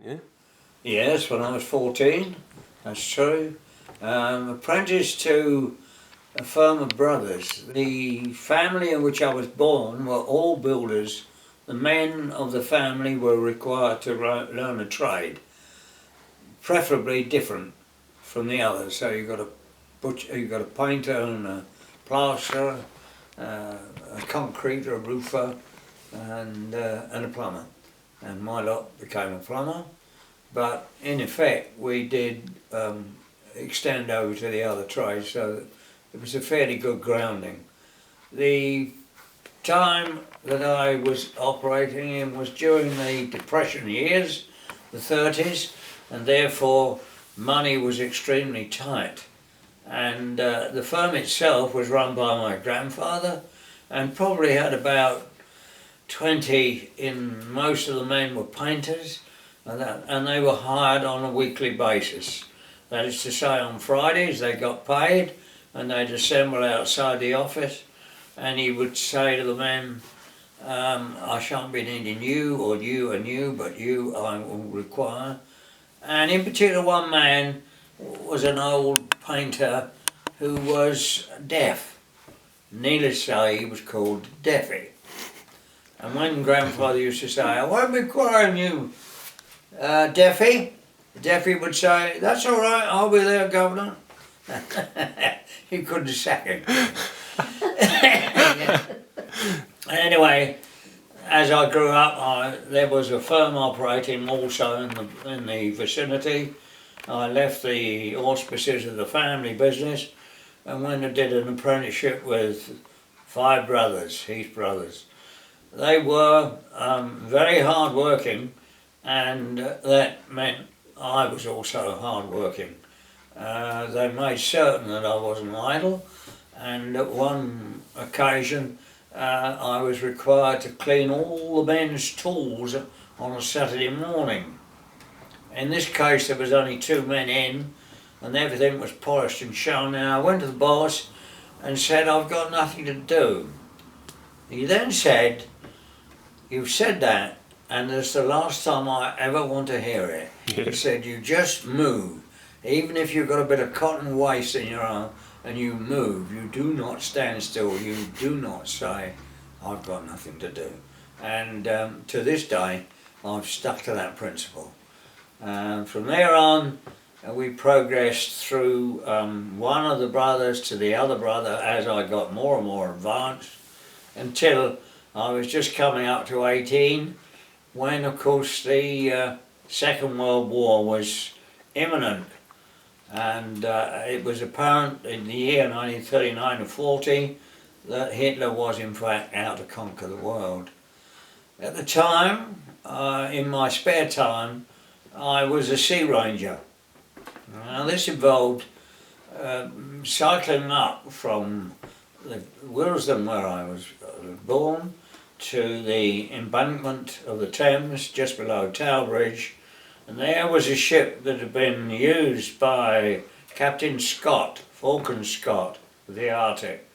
you? Yes, when I was 14, that's true. Apprenticed to a firm of brothers. The family in which I was born were all builders. The men of the family were required to learn a trade, preferably different from the others. So you got a painter and a plasterer, a concreter, a roofer, and a plumber. And my lot became a plumber. But in effect, we did extend over to the other trades, so it was a fairly good grounding. The time that I was operating in was during the Depression years, the 30s, and therefore money was extremely tight. And the firm itself was run by my grandfather and probably had about 20 in, most of the men were painters, and they were hired on a weekly basis. That is to say, on Fridays they got paid and they'd assemble outside the office, and he would say to the men, I shan't be needing you or you and you, but you I will require. And in particular one man was an old painter who was deaf. Needless to say, he was called Deafy. And when grandfather used to say, I won't be requiring you, Deafy, Deafy would say, that's all right, I'll be there, Governor. You couldn't sack him. Anyway, as I grew up, there was a firm operating also in the vicinity. I left the auspices of the family business and went and did an apprenticeship with 5 brothers, Heath brothers. They were very hard working, and that meant I was also hard working. They made certain that I wasn't idle, and at one occasion I was required to clean all the men's tools on a Saturday morning. In this case there was only 2 men in and everything was polished and shown, and I went to the boss and said, I've got nothing to do. He then said, you've said that and it's the last time I ever want to hear it. Yeah. He said, you just move. Even if you've got a bit of cotton waste in your arm and you move, you do not stand still, you do not say, I've got nothing to do. And to this day, I've stuck to that principle. From there on, we progressed through one of the brothers to the other brother as I got more and more advanced, until I was just coming up to 18, when of course the Second World War was imminent. And it was apparent in the year 1939 or 40 that Hitler was in fact out to conquer the world. At the time, in my spare time, I was a sea ranger. Now this involved cycling up from Willesden, where I was born, to the embankment of the Thames just below Tower Bridge. And there was a ship that had been used by Captain Scott, Falcon Scott, of the Arctic,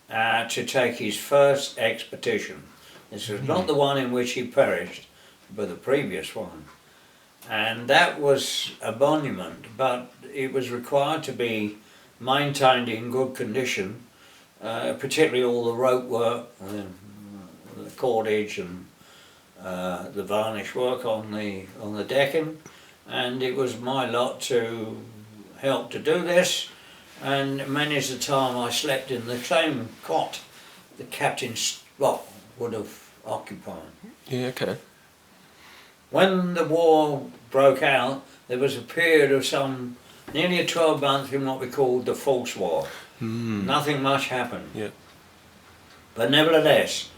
to take his first expedition. This was not the one in which he perished, but the previous one. And that was a monument, but it was required to be maintained in good condition, particularly all the rope work, the cordage and the varnish work on the decking, and it was my lot to help to do this, and many's the time I slept in the same cot the Captain Scott would have occupied. Yeah, okay. When the war broke out, there was a period of some nearly 12 months in what we called the false war. Nothing much happened. Yeah. But nevertheless,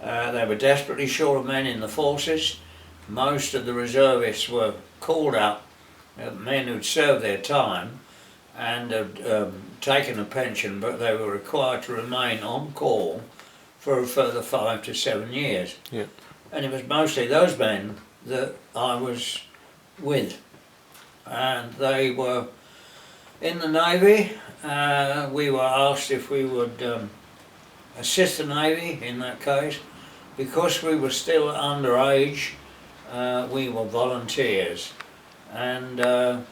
they were desperately short of men in the forces. Most of the reservists were called up, men who'd served their time and had taken a pension, but they were required to remain on call for a further 5 to 7 years. Yeah. And it was mostly those men that I was with. And they were in the Navy. We were asked if we would assist the Navy in that case. Because we were still underage, we were volunteers, and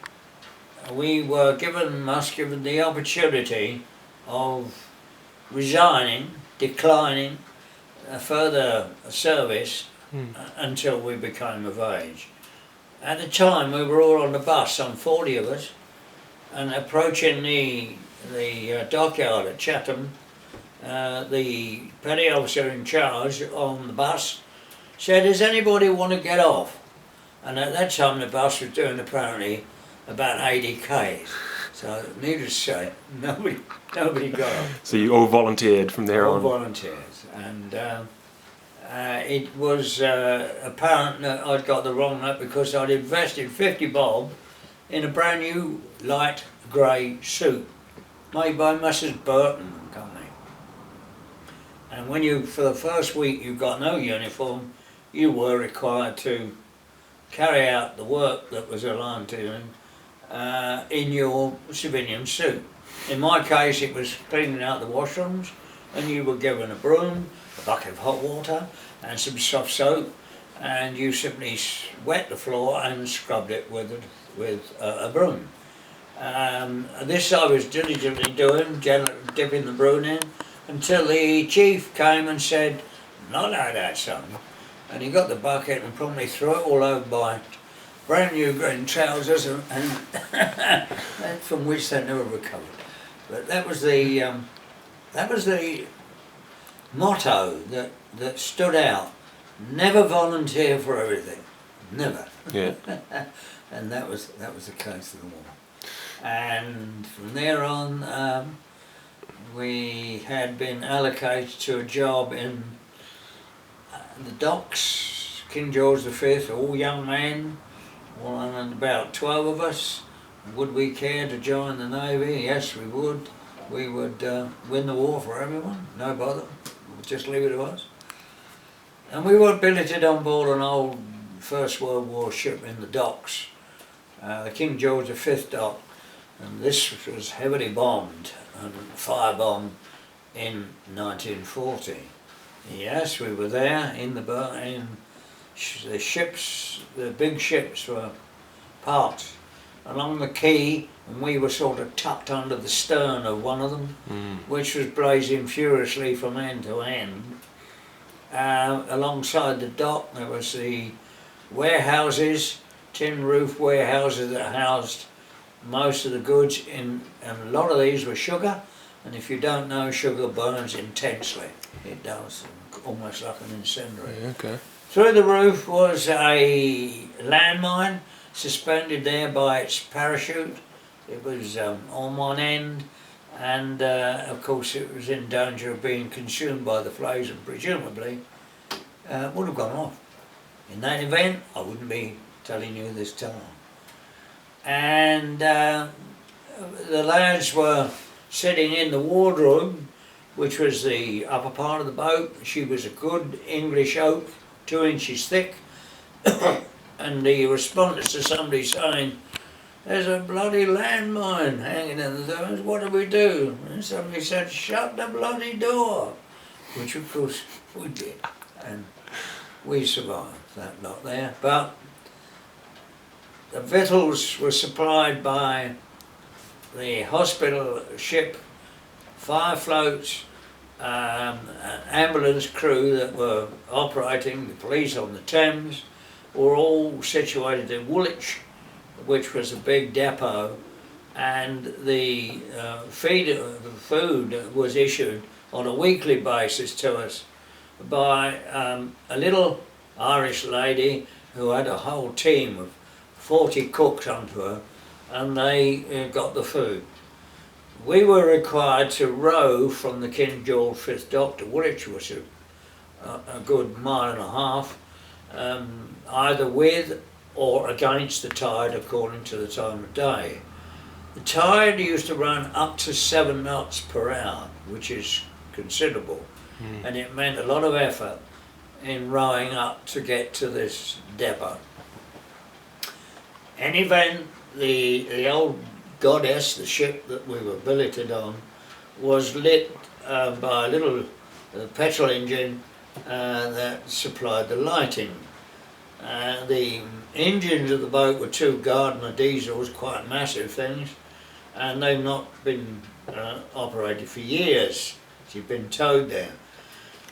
we were given the opportunity of resigning, declining further service until we became of age. At the time we were all on the bus, some 40 of us, and approaching the dockyard at Chatham, the petty officer in charge on the bus said, "Does anybody want to get off?" And at that time the bus was doing apparently about 80 k's. So needless to say, nobody got off. So you all volunteered from there All on? volunteers, and it was apparent that I'd got the wrong note because I'd invested 50 bob in a brand new light grey suit made by Messrs Burton and Company. And when you, for the first week, you got no uniform, you were required to carry out the work that was aligned to you in your civilian suit. In my case, it was cleaning out the washrooms, and you were given a broom, a bucket of hot water, and some soft soap, and you simply wet the floor and scrubbed it with a broom. This I was diligently doing, dipping the broom in, until the chief came and said, "Not like that, son." And he got the bucket and promptly threw it all over my brand new green trousers, and from which they never recovered. But that was the motto that stood out. Never volunteer for everything, never. Yeah. And that was the case of the war. And from there on, we had been allocated to a job in the docks, King George V, all young men, and about 12 of us. Would we care to join the Navy? Yes, we would. We would win the war for everyone, no bother, we'll just leave it to us. And we were billeted on board an old First World War ship in the docks, the King George V dock, and this was heavily bombed and firebombed in 1940. Yes, we were there in the ships, the big ships were parked along the quay, and we were sort of tucked under the stern of one of them, which was blazing furiously from end to end. Alongside the dock there was the warehouses, tin roof warehouses that housed most of the goods and a lot of these were sugar, and if you don't know, sugar burns intensely. It does, almost like an incendiary. Yeah, okay. Through the roof was a landmine suspended there by its parachute. It was on one end, and of course it was in danger of being consumed by the flames and presumably would have gone off. In that event, I wouldn't be telling you this time. And the lads were sitting in the wardrobe, which was the upper part of the boat. She was a good English oak, 2 inches thick, and the response to somebody saying, "There's a bloody landmine hanging in the door, what do we do?" And somebody said, "Shut the bloody door," which of course we did, and we survived that lot there. But the victuals were supplied by the hospital ship, fire floats, an ambulance crew that were operating, the police on the Thames, were all situated in Woolwich, which was a big depot, and the food was issued on a weekly basis to us by a little Irish lady who had a whole team of 40 cooks under her, and they got the food. We were required to row from the King George V dock to Woolwich, which was a good mile and a half, either with or against the tide according to the time of day. The tide used to run up to 7 knots per hour, which is considerable, and it meant a lot of effort in rowing up to get to this depot. In any event, the old Goddess, the ship that we were billeted on, was lit by a little petrol engine that supplied the lighting. The engines of the boat were two Gardner diesels, quite massive things, and they've not been operated for years. She'd been towed there.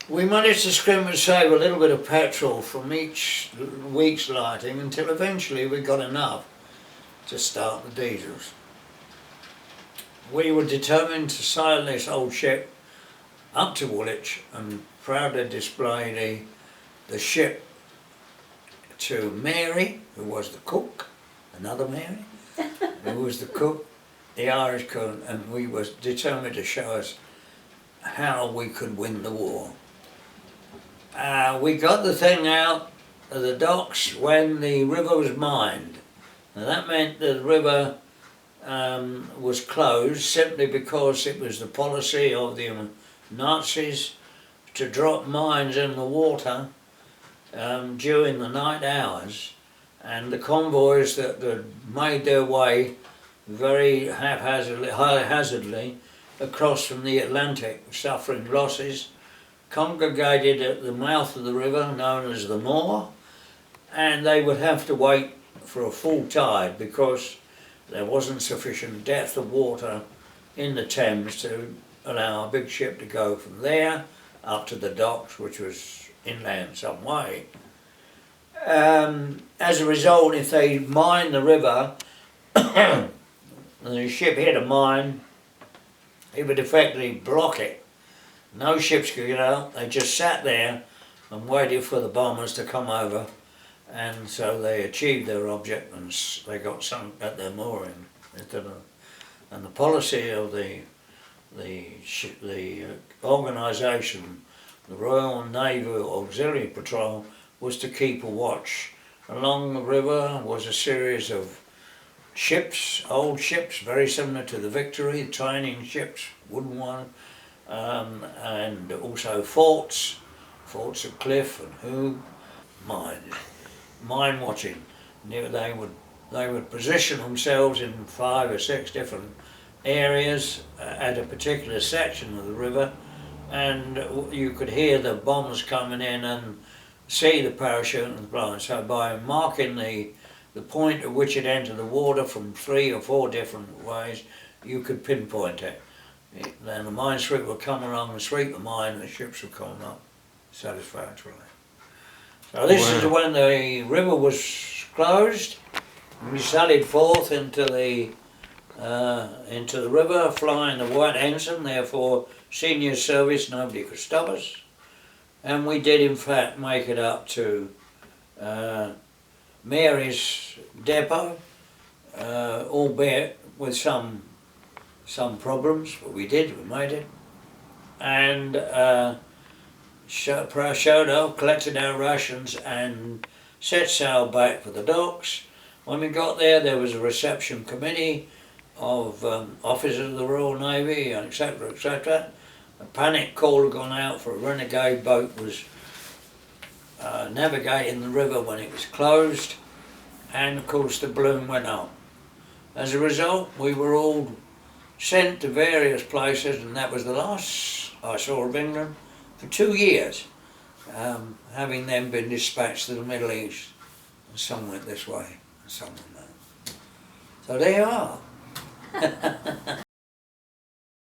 We managed to scrimp and save a little bit of petrol from each week's lighting until eventually we got enough to start the diesels. We were determined to sail this old ship up to Woolwich and proudly display the ship to Mary, who was the cook, another Mary, who was the cook, the Irish cook, and we were determined to show us how we could win the war. We got the thing out of the docks when the river was mined. Now that meant the river was closed simply because it was the policy of the Nazis to drop mines in the water during the night hours, and the convoys that made their way very haphazardly across from the Atlantic, suffering losses, congregated at the mouth of the river known as the Moor, and they would have to wait for a full tide because there wasn't sufficient depth of water in the Thames to allow a big ship to go from there up to the docks, which was inland some way. As a result, if they mined the river and the ship hit a mine, it would effectively block it. No ships could get out. They just sat there and waited for the bombers to come over, and so they achieved their object and they got sunk at their mooring. And the policy of the organisation, the Royal Naval Auxiliary Patrol, was to keep a watch. Along the river was a series of ships, old ships, very similar to the Victory, training ships, wooden one, and also forts of Cliff and Hoog, mine watching. They would position themselves in 5 or 6 different areas at a particular section of the river, and you could hear the bombers coming in and see the parachute and blowing. So by marking the point at which it entered the water from 3 or 4 different ways, you could pinpoint it. Then the mine sweeper would come along and sweep the mine, and the ships would come up satisfactorily. So this is when the river was closed. We sallied forth into the river, flying the white ensign, therefore senior service, nobody could stop us. And we did in fact make it up to Mary's depot, albeit with some problems, but we made it. And showed up, collected our rations and set sail back for the docks. When we got there was a reception committee of officers of the Royal Navy, etc., etc. A panic call had gone out for a renegade boat was navigating the river when it was closed, and of course the balloon went up. As a result, we were all sent to various places, and that was the last I saw of England for 2 years, having then been dispatched to the Middle East, and some went this way and some went that. So there you are.